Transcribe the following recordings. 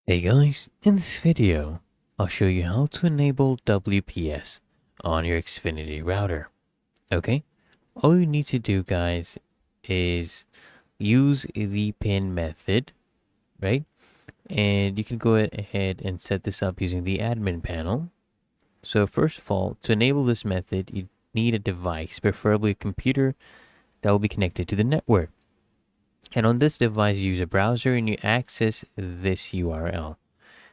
Hey guys, in this video, I'll show you how to enable WPS on your Xfinity router. Okay, all you need to do guys is use the pin method, right? And you can go ahead and set this up using the admin panel. So first of all, to enable this method, you need a device, preferably a computer that will be connected to the network. And on this device, use a browser and you access this URL,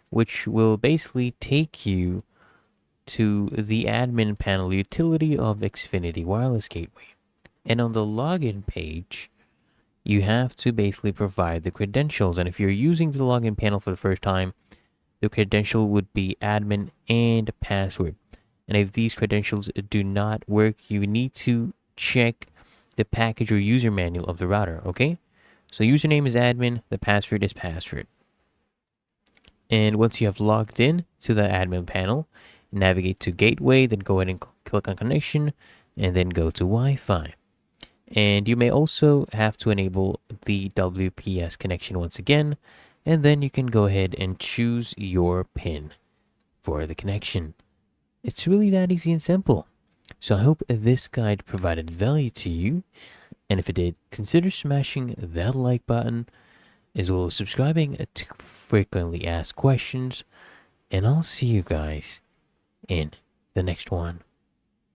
which will basically take you to the admin panel utility of Xfinity Wireless Gateway. And on the login page, you have to basically provide the credentials. And if you're using the login panel for the first time, the credential would be admin and password. And if these credentials do not work, you need to check the package or user manual of the router, okay? So username is admin, the password is password. And once you have logged in to the admin panel, navigate to gateway, then go ahead and click on connection, and then go to Wi-Fi. And you may also have to enable the WPS connection once again, and then you can go ahead and choose your PIN for the connection. It's really that easy and simple. So I hope this guide provided value to you, and if it did, consider smashing that like button, as well as subscribing to frequently asked questions, and I'll see you guys in the next one.